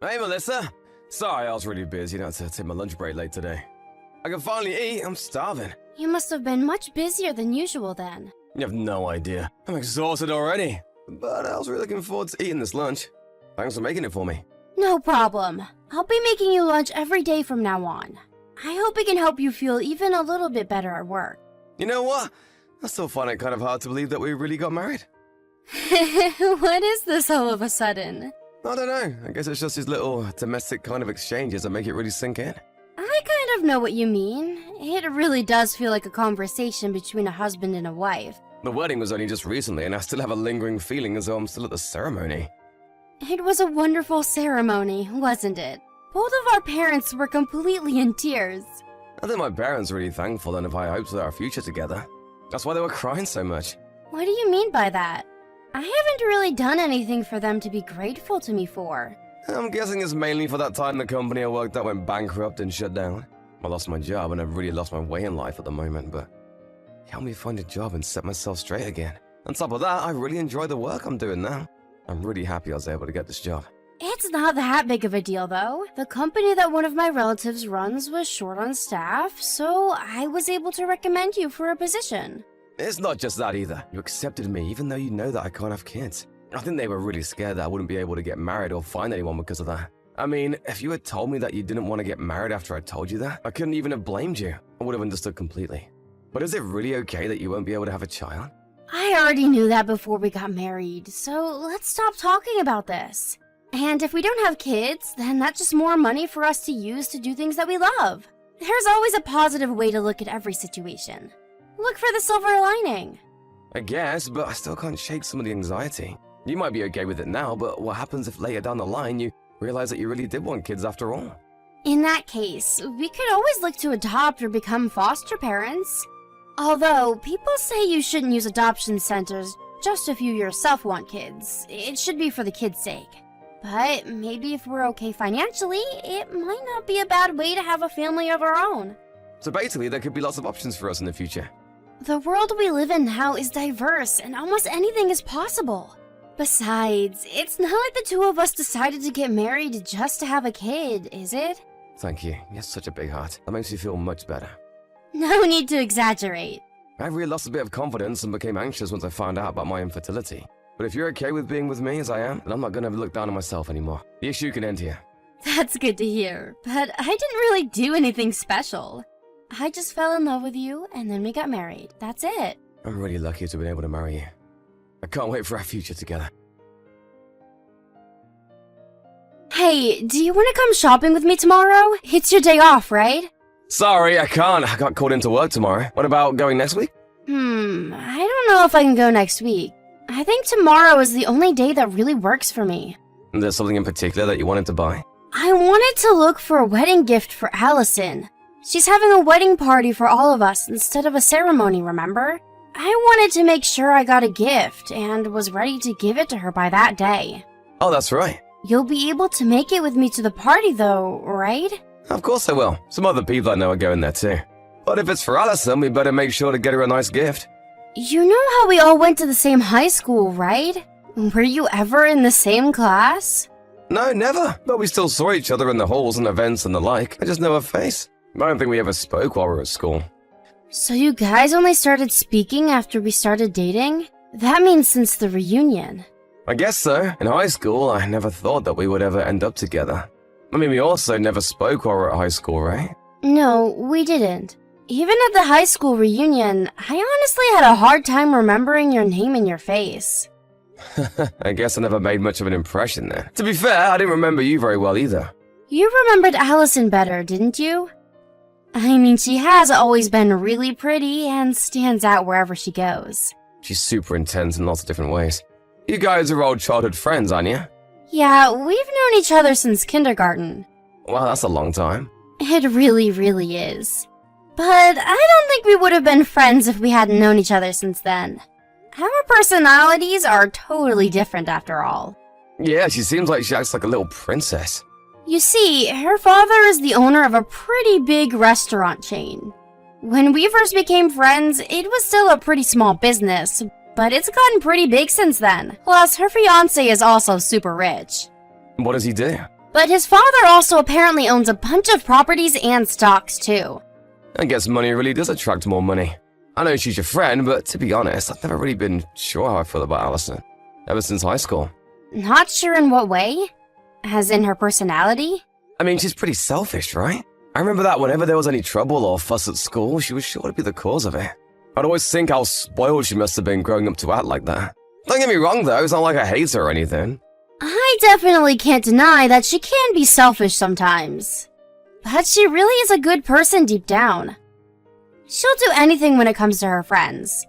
Hey, Melissa. Sorry, I was really busy. I had to take my lunch break late today. I can finally eat. I'm starving. You must have been much busier than usual then. You have no idea. I'm exhausted already. But I was really looking forward to eating this lunch. Thanks for making it for me. No problem. I'll be making you lunch every day from now on. I hope it can help you feel even a little bit better at work. You know what? I still find it kind of hard to believe that we really got married. What is this all of a sudden? I don't know. I guess it's just these little domestic kind of exchanges that make it really sink in. I kind of know what you mean. It really does feel like a conversation between a husband and a wife. The wedding was only just recently, and I still have a lingering feeling as though I'm still at the ceremony. It was a wonderful ceremony, wasn't it? Both of our parents were completely in tears. I think my parents were really thankful and have high hopes for our future together. That's why they were crying so much. What do you mean by that? I haven't really done anything for them to be grateful to me for. I'm guessing it's mainly for that time the company I worked at went bankrupt and shut down. I lost my job and I've really lost my way in life at the moment, but it helped me find a job and set myself straight again. On top of that, I really enjoy the work I'm doing now. I'm really happy I was able to get this job. It's not that big of a deal, though. The company that one of my relatives runs was short on staff, so I was able to recommend you for a position. It's not just that either. You accepted me even though you know that I can't have kids. I think they were really scared that I wouldn't be able to get married or find anyone because of that. I mean, if you had told me that you didn't want to get married after I told you that, I couldn't even have blamed you. I would have understood completely. But is it really okay that you won't be able to have a child? I already knew that before we got married, so let's stop talking about this. And if we don't have kids, then that's just more money for us to use to do things that we love. There's always a positive way to look at every situation. Look for the silver lining. I guess, but I still can't shake some of the anxiety. You might be okay with it now, but what happens if later down the line you realize that you really did want kids after all? In that case, we could always look to adopt or become foster parents. Although, people say you shouldn't use adoption centers just if you yourself want kids. It should be for the kids' sake. But maybe if we're okay financially, it might not be a bad way to have a family of our own. So basically, there could be lots of options for us in the future. The world we live in now is diverse and almost anything is possible. Besides, it's not like the two of us decided to get married just to have a kid, is it? Thank you. You have such a big heart. That makes me feel much better. No need to exaggerate. I really lost a bit of confidence and became anxious once I found out about my infertility. But if you're okay with being with me as I am, then I'm not going to look down on myself anymore. The issue can end here. That's good to hear, but I didn't really do anything special. I just fell in love with you, and then we got married. That's it. I'm really lucky to have been able to marry you. I can't wait for our future together. Hey, do you want to come shopping with me tomorrow? It's your day off, right? Sorry, I can't. I got called into work tomorrow. What about going next week? I don't know if I can go next week. I think tomorrow is the only day that really works for me. There's something in particular that you wanted to buy? I wanted to look for a wedding gift for Allison. She's having a wedding party for all of us instead of a ceremony, remember? I wanted to make sure I got a gift and was ready to give it to her by that day. Oh, that's right. You'll be able to make it with me to the party though, right? Of course I will. Some other people I know are going there too. But if it's for Allison, we better make sure to get her a nice gift. You know how we all went to the same high school, right? Were you ever in the same class? No, never. But we still saw each other in the halls and events and the like. I just know her face. I don't think we ever spoke while we were at school. So you guys only started speaking after we started dating? That means since the reunion. I guess so. In high school, I never thought that we would ever end up together. I mean, we also never spoke while we were at high school, right? No, we didn't. Even at the high school reunion, I honestly had a hard time remembering your name and your face. I guess I never made much of an impression there. To be fair, I didn't remember you very well either. You remembered Allison better, didn't you? I mean, she has always been really pretty and stands out wherever she goes. She's super intense in lots of different ways. You guys are old childhood friends, aren't you? Yeah, we've known each other since kindergarten. Well, that's a long time. It really, really is. But I don't think we would have been friends if we hadn't known each other since then. Our personalities are totally different after all. Yeah, she seems like she acts like a little princess. You see, her father is the owner of a pretty big restaurant chain. When we first became friends, it was still a pretty small business, but it's gotten pretty big since then. Plus, her fiancé is also super rich. What does he do? But his father also apparently owns a bunch of properties and stocks too. I guess money really does attract more money. I know she's your friend, but to be honest, I've never really been sure how I feel about Allison. Ever since high school. Not sure in what way? As in her personality? I mean, she's pretty selfish, right? I remember that whenever there was any trouble or fuss at school, she was sure to be the cause of it. I'd always think how spoiled she must have been growing up to act like that. Don't get me wrong though, it's not like I hate her or anything. I definitely can't deny that she can be selfish sometimes. But she really is a good person deep down. She'll do anything when it comes to her friends.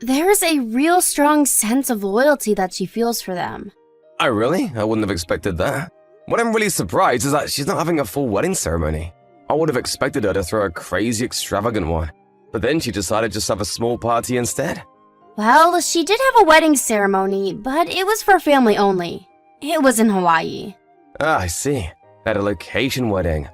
There's a real strong sense of loyalty that she feels for them. Oh really? I wouldn't have expected that. What I'm really surprised is that she's not having a full wedding ceremony. I would have expected her to throw a crazy extravagant one. But then she decided just to have a small party instead. Well, she did have a wedding ceremony, but it was for family only. It was in Hawaii. Ah, I see. At a location wedding.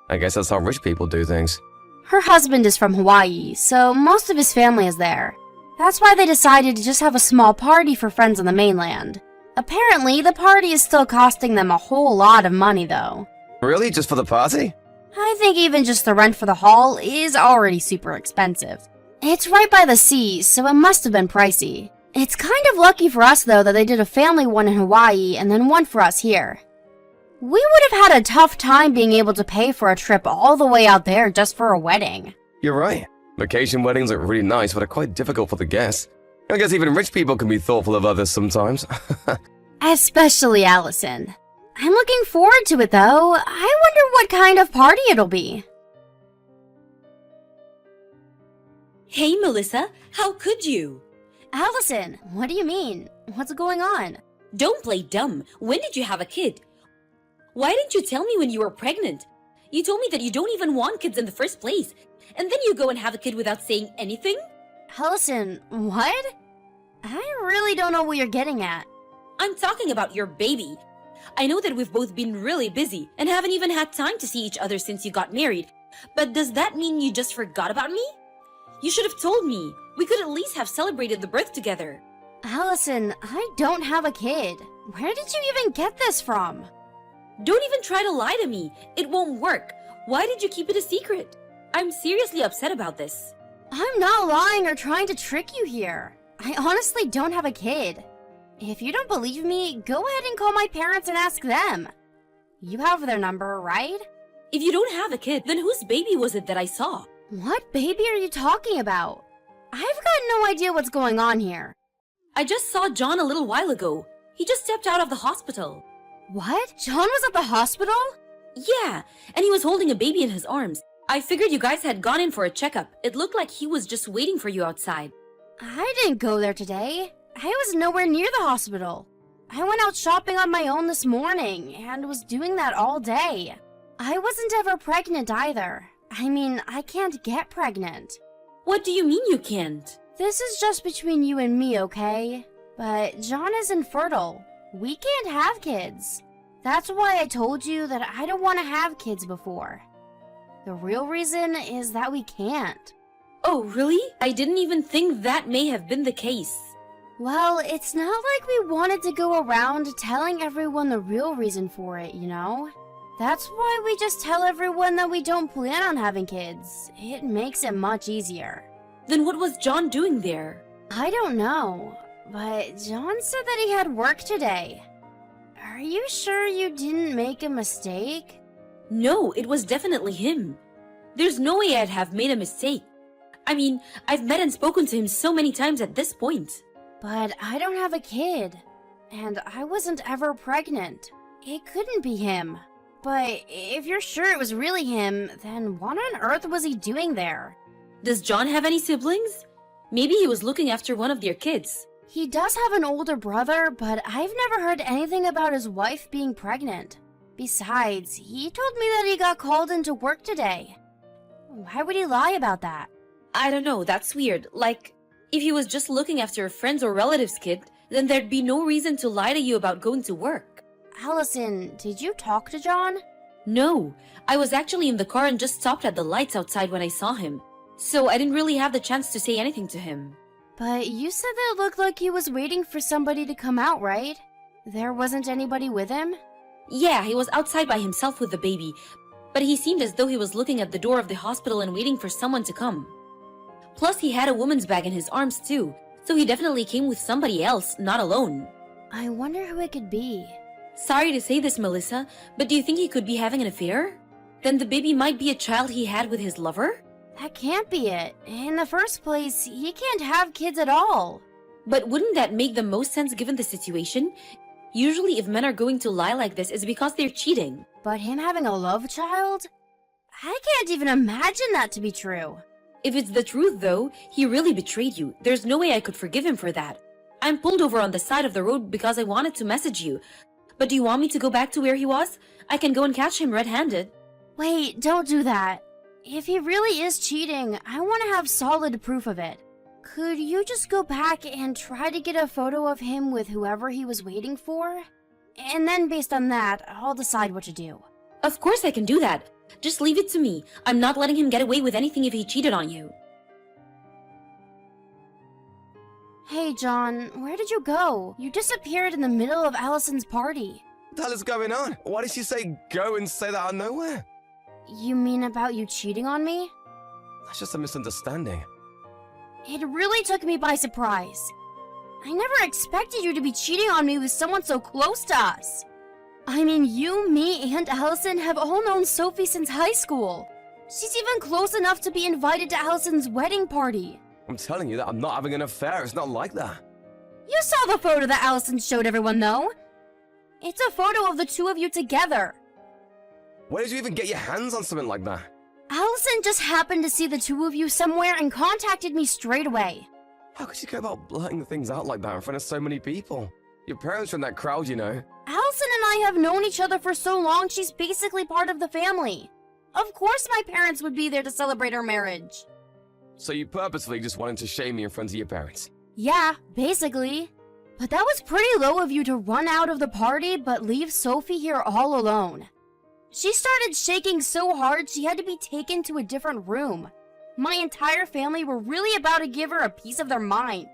I guess that's how rich people do things. Her husband is from Hawaii, so most of his family is there. That's why they decided to just have a small party for friends on the mainland. Apparently, the party is still costing them a whole lot of money, though. Really? Just for the party? I think even just the rent for the hall is already super expensive. It's right by the sea, so it must have been pricey. It's kind of lucky for us, though, that they did a family one in Hawaii and then one for us here. We would have had a tough time being able to pay for a trip all the way out there just for a wedding. You're right. Vacation weddings are really nice, but are quite difficult for the guests. I guess even rich people can be thoughtful of others sometimes. Especially Allison. I'm looking forward to it, though. I wonder what kind of party it'll be. Hey, Melissa, how could you? Allison, what do you mean? What's going on? Don't play dumb. When did you have a kid? Why didn't you tell me when you were pregnant? You told me that you don't even want kids in the first place, and then you go and have a kid without saying anything? Allison, what? I really don't know what you're getting at. I'm talking about your baby. I know that we've both been really busy and haven't even had time to see each other since you got married, but does that mean you just forgot about me? You should have told me. We could at least have celebrated the birth together. Allison, I don't have a kid. Where did you even get this from? Don't even try to lie to me. It won't work. Why did you keep it a secret? I'm seriously upset about this. I'm not lying or trying to trick you here. I honestly don't have a kid. If you don't believe me, go ahead and call my parents and ask them. You have their number, right? If you don't have a kid, then whose baby was it that I saw? What baby are you talking about? I've got no idea what's going on here. I just saw John a little while ago. He just stepped out of the hospital. What? John was at the hospital? Yeah, and he was holding a baby in his arms. I figured you guys had gone in for a checkup. It looked like he was just waiting for you outside. I didn't go there today. I was nowhere near the hospital. I went out shopping on my own this morning and was doing that all day. I wasn't ever pregnant either. I mean, I can't get pregnant. What do you mean you can't? This is just between you and me, okay? But John is infertile. We can't have kids. That's why I told you that I don't want to have kids before. The real reason is that we can't. Oh, really? I didn't even think that may have been the case. Well, it's not like we wanted to go around telling everyone the real reason for it, you know? That's why we just tell everyone that we don't plan on having kids. It makes it much easier. Then what was John doing there? I don't know, but John said that he had work today. Are you sure you didn't make a mistake? No, it was definitely him. There's no way I'd have made a mistake. I mean, I've met and spoken to him so many times at this point. But I don't have a kid, and I wasn't ever pregnant. It couldn't be him. But if you're sure it was really him, then what on earth was he doing there? Does John have any siblings? Maybe he was looking after one of their kids. He does have an older brother, but I've never heard anything about his wife being pregnant. Besides, he told me that he got called into work today. Why would he lie about that? I don't know, that's weird. Like, if he was just looking after a friend's or relative's kid, then there'd be no reason to lie to you about going to work. Allison, did you talk to John? No, I was actually in the car and just stopped at the lights outside when I saw him. So I didn't really have the chance to say anything to him. But you said that it looked like he was waiting for somebody to come out, right? There wasn't anybody with him? Yeah, he was outside by himself with the baby, but he seemed as though he was looking at the door of the hospital and waiting for someone to come. Plus, he had a woman's bag in his arms too, so he definitely came with somebody else, not alone. I wonder who it could be. Sorry to say this, Melissa, but do you think he could be having an affair? Then the baby might be a child he had with his lover? That can't be it. In the first place, he can't have kids at all. But wouldn't that make the most sense given the situation? Usually if men are going to lie like this, it's because they're cheating. But him having a love child? I can't even imagine that to be true. If it's the truth though, he really betrayed you. There's no way I could forgive him for that. I'm pulled over on the side of the road because I wanted to message you. But do you want me to go back to where he was? I can go and catch him red-handed. Wait, don't do that. If he really is cheating, I want to have solid proof of it. Could you just go back and try to get a photo of him with whoever he was waiting for? And then based on that, I'll decide what to do. Of course I can do that. Just leave it to me. I'm not letting him get away with anything if he cheated on you. Hey, John, where did you go? You disappeared in the middle of Allison's party. What the hell is going on? Why did she say go and say that out of nowhere? You mean about you cheating on me? That's just a misunderstanding. It really took me by surprise. I never expected you to be cheating on me with someone so close to us. I mean, you, me, and Allison have all known Sophie since high school. She's even close enough to be invited to Allison's wedding party. I'm telling you that I'm not having an affair. It's not like that. You saw the photo that Allison showed everyone, though. It's a photo of the two of you together. Where did you even get your hands on something like that? Allison just happened to see the two of you somewhere and contacted me straight away. How could you go about blurting things out like that in front of so many people? Your parents are in that crowd, you know. Allison and I have known each other for so long, she's basically part of the family. Of course my parents would be there to celebrate our marriage. So you purposely just wanted to shame me in front of your parents? Yeah, basically. But that was pretty low of you to run out of the party but leave Sophie here all alone. She started shaking so hard she had to be taken to a different room. My entire family were really about to give her a piece of their mind.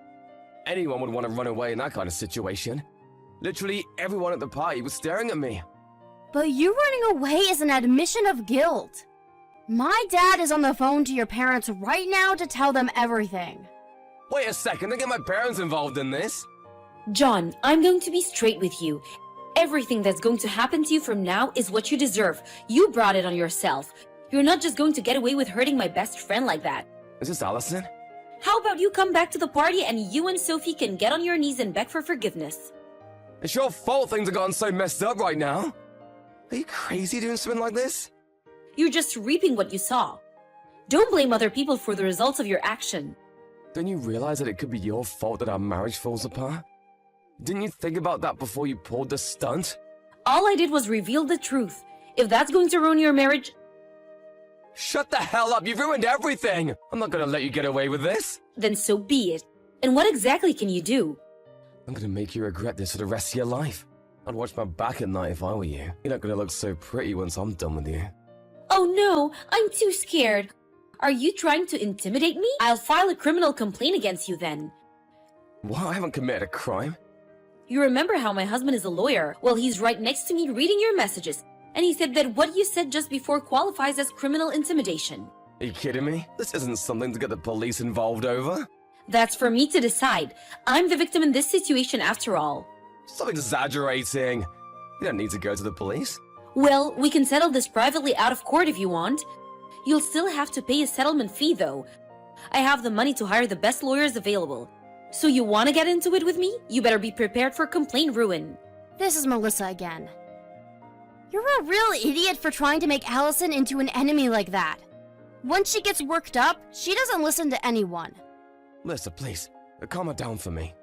Anyone would want to run away in that kind of situation. Literally everyone at the party was staring at me. But you running away is an admission of guilt. My dad is on the phone to your parents right now to tell them everything. Wait a second, don't get my parents involved in this. John, I'm going to be straight with you. Everything that's going to happen to you from now is what you deserve. You brought it on yourself. You're not just going to get away with hurting my best friend like that. Is this Allison? How about you come back to the party and you and Sophie can get on your knees and beg for forgiveness? It's your fault things have gotten so messed up right now. Are you crazy doing something like this? You're just reaping what you saw. Don't blame other people for the results of your action. Don't you realize that it could be your fault that our marriage falls apart? Didn't you think about that before you pulled the stunt? All I did was reveal the truth. If that's going to ruin your marriage... Shut the hell up, you've ruined everything! I'm not gonna let you get away with this! Then so be it. And what exactly can you do? I'm gonna make you regret this for the rest of your life. I'd watch my back at night if I were you. You're not gonna look so pretty once I'm done with you. Oh no, I'm too scared. Are you trying to intimidate me? I'll file a criminal complaint against you then. What? I haven't committed a crime. You remember how my husband is a lawyer? Well, he's right next to me reading your messages. And he said that what you said just before qualifies as criminal intimidation. Are you kidding me? This isn't something to get the police involved over. That's for me to decide. I'm the victim in this situation after all. Stop exaggerating. You don't need to go to the police. Well, we can settle this privately out of court if you want. You'll still have to pay a settlement fee though. I have the money to hire the best lawyers available. So you want to get into it with me? You better be prepared for complaint ruin. This is Melissa again. You're a real idiot for trying to make Allison into an enemy like that. Once she gets worked up, she doesn't listen to anyone. Melissa, please, calm her down for me.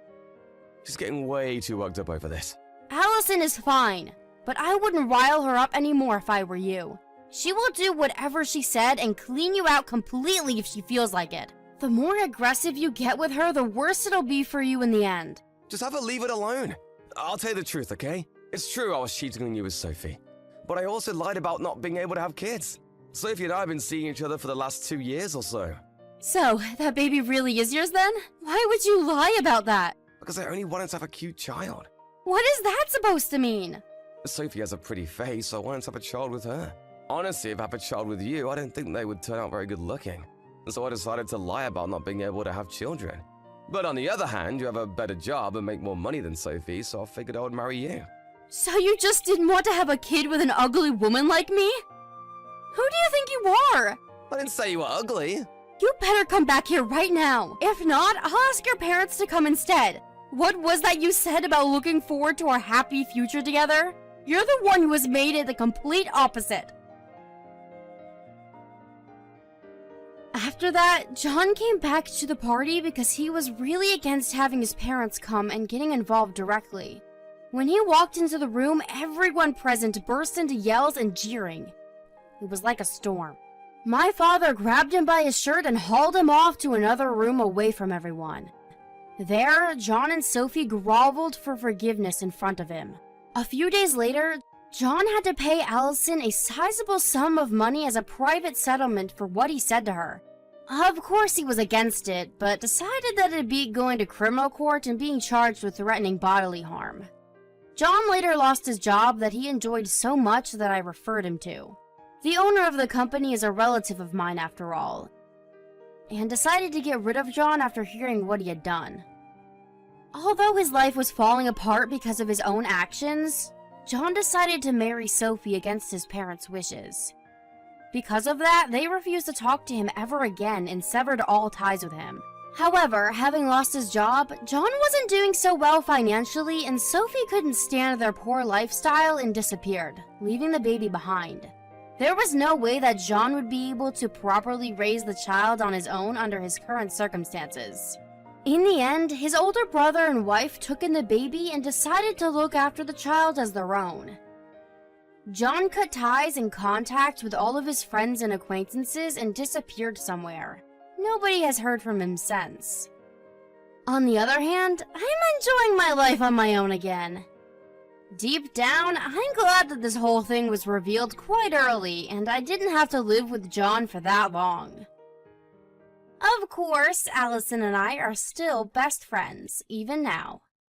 She's getting way too worked up over this. Allison is fine, but I wouldn't rile her up anymore if I were you. She will do whatever she said and clean you out completely if she feels like it. The more aggressive you get with her, the worse it'll be for you in the end. Just have her leave it alone. I'll tell you the truth, okay? It's true I was cheating on you with Sophie. But I also lied about not being able to have kids. Sophie and I have been seeing each other for the last 2 years or so. So, that baby really is yours then? Why would you lie about that? Because I only wanted to have a cute child. What is that supposed to mean? Sophie has a pretty face, so why not have a child with her? Honestly, if I have a child with you, I don't think they would turn out very good looking. So I decided to lie about not being able to have children. But on the other hand, you have a better job and make more money than Sophie, so I figured I would marry you. So you just didn't want to have a kid with an ugly woman like me? Who do you think you are? I didn't say you were ugly. You better come back here right now. If not, I'll ask your parents to come instead. What was that you said about looking forward to our happy future together? You're the one who has made it the complete opposite. After that, John came back to the party because he was really against having his parents come and getting involved directly. When he walked into the room, everyone present burst into yells and jeering. It was like a storm. My father grabbed him by his shirt and hauled him off to another room away from everyone. There, John and Sophie groveled for forgiveness in front of him. A few days later, John had to pay Allison a sizable sum of money as a private settlement for what he said to her. Of course he was against it, but decided that it'd beat going to criminal court and being charged with threatening bodily harm. John later lost his job that he enjoyed so much that I referred him to. The owner of the company is a relative of mine after all, and decided to get rid of John after hearing what he had done. Although his life was falling apart because of his own actions, John decided to marry Sophie against his parents' wishes. Because of that, they refused to talk to him ever again and severed all ties with him. However, having lost his job, John wasn't doing so well financially, and Sophie couldn't stand their poor lifestyle and disappeared, leaving the baby behind. There was no way that John would be able to properly raise the child on his own under his current circumstances. In the end, his older brother and wife took in the baby and decided to look after the child as their own. John cut ties and contact with all of his friends and acquaintances and disappeared somewhere. Nobody has heard from him since. On the other hand, I'm enjoying my life on my own again. Deep down, I'm glad that this whole thing was revealed quite early and I didn't have to live with John for that long. Of course, Allison and I are still best friends, even now.